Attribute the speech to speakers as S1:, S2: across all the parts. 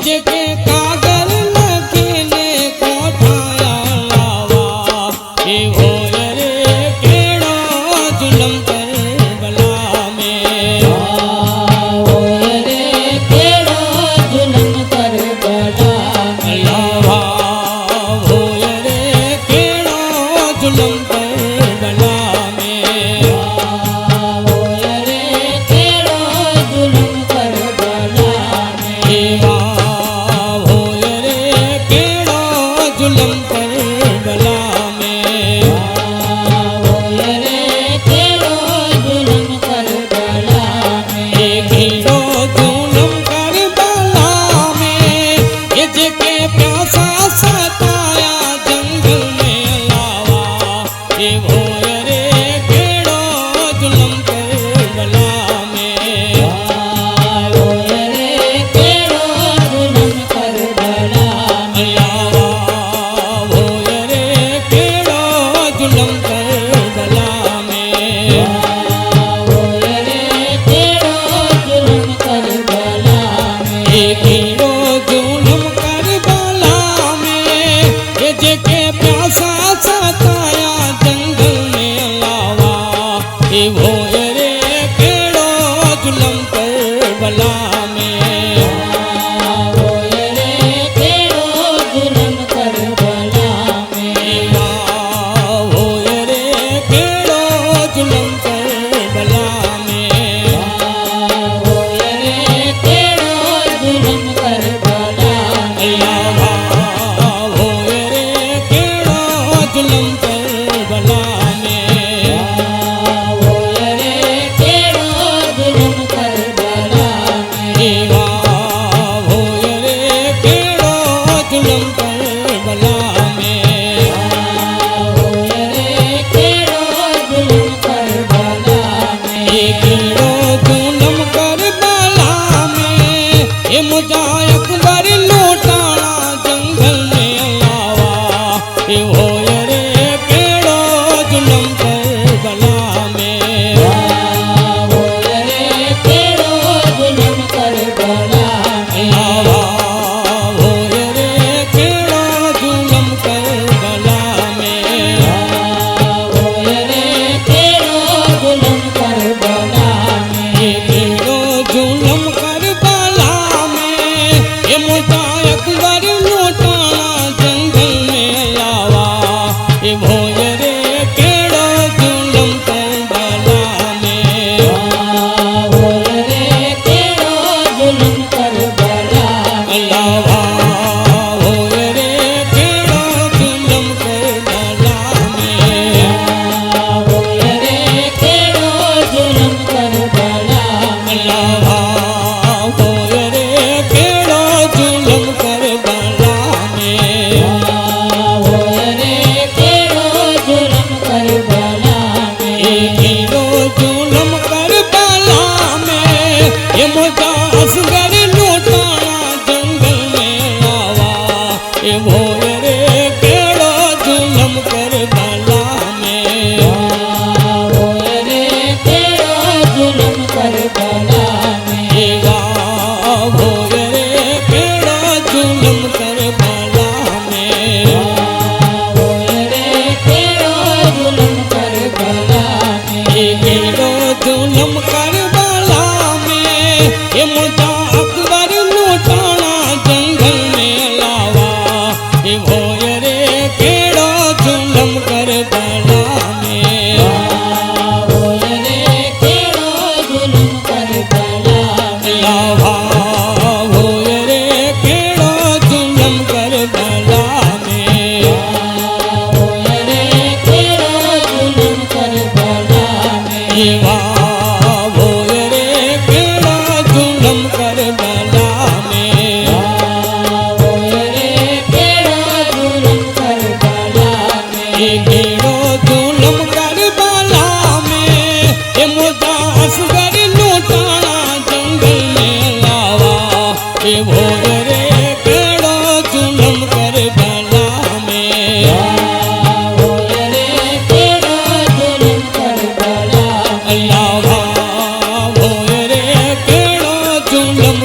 S1: जेके कागल लखीने कोठाया लावा ए होय रे केड़ो जुलम करबला में
S2: होय रे केड़ो जुलम करबला में
S1: लावा होय रे केड़ो जुलम करबला में
S2: होय रे केड़ो जुलम करबला में
S1: एवा होय रे केड़ो जुलम करबला में
S2: होय रे केड़ो जुलम करबला में
S1: ए केड़ो जुलम करबला में ये जेके प्यासा सताया जंगल में लावा ए होय रे केड़ो जुलम करबला में
S2: होय रे केड़ो जुलम करबला में
S1: लावा होय रे केड़ो जुलम करबला में
S2: होय रे केड़ो जुलम करबला में
S1: ए केड़ो जुलम करबला में ये जेके प्यासा सताया जंगल में लावा ए होय रे केड़ो जुलम करबला में
S2: होय रे केड़ो जुलम करबला में
S1: एवा होय रे केड़ो जुलम करबला में
S2: होय रे केड़ो जुलम करबला में
S1: लावा होय रे केड़ो जुलम करबला में
S2: होय रे केड़ो जुलम करबला में
S1: एवा होय रे केड़ो जुलम करबला में
S2: होय रे केड़ो जुलम करबला में
S1: ए केड़ो जुलम करबला में ए मुजा अकबर लूटाना जंगल में लावा ए होय रे केड़ो जुलम करबला में
S2: होय रे केड़ो जुलम करबला में
S1: लावा होय रे केड़ो जुलम करबला में
S2: होय रे केड़ो जुलम करबला में
S1: ए केड़ो जुलम करबला में ए मुजा अकबर लूटाना जंगल में लावा ए होय रे केड़ो जुलम करबला में
S2: होय रे केड़ो जुलम करबला में
S1: लावा होय रे केड़ो जुलम करबला में
S2: होय रे केड़ो जुलम करबला में
S1: लावा होय रे केड़ो जुलम करबला में
S2: होय रे केड़ो जुलम करबला में
S1: ए केड़ो जुलम करबला में ये मुजा असगर लूटाना जंगल में लावा ए होय रे केड़ो जुलम करबला में
S2: होय रे केड़ो जुलम करबला में
S1: एवा होय रे केड़ो जुलम करबला में
S2: होय रे केड़ो जुलम करबला में
S1: ए केड़ो जुलम करबला में ये मुजा अकबर लूटाना जंगल में लावा ए होय रे केड़ो जुलम करबला में
S2: होय रे केड़ो जुलम करबला में
S1: लावा होय रे केड़ो जुलम करबला में
S2: होय रे केड़ो जुलम करबला में
S1: एवा होय रे केड़ो जुलम करबला में
S2: होय रे केड़ो जुलम करबला में
S1: ए केड़ो जुलम करबला में ए मुजा असगर लूटाना जंगल में लावा ए होय रे केड़ो जुलम करबला में
S2: होय रे केड़ो जुलम करबला में
S1: लावा होय रे केड़ो जुलम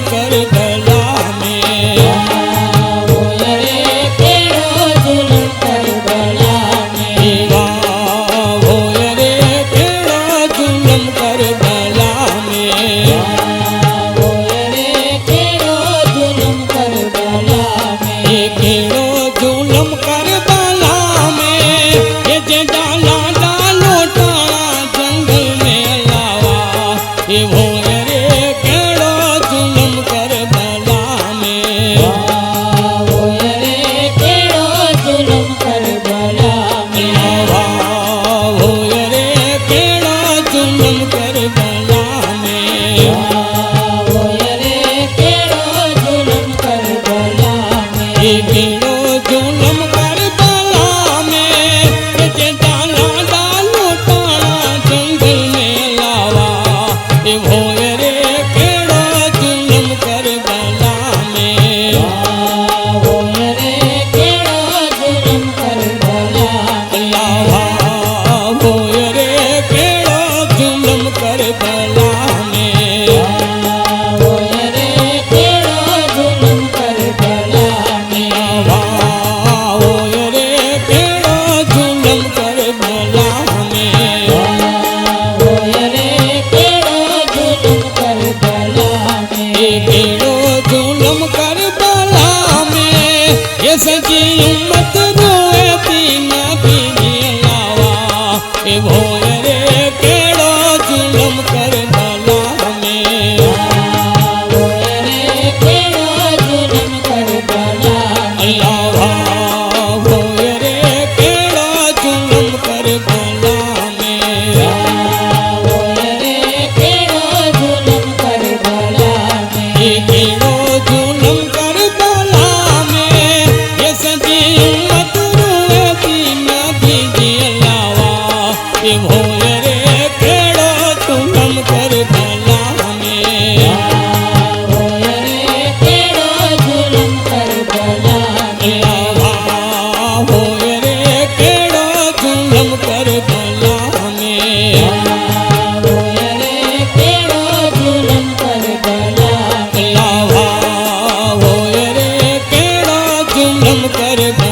S1: कर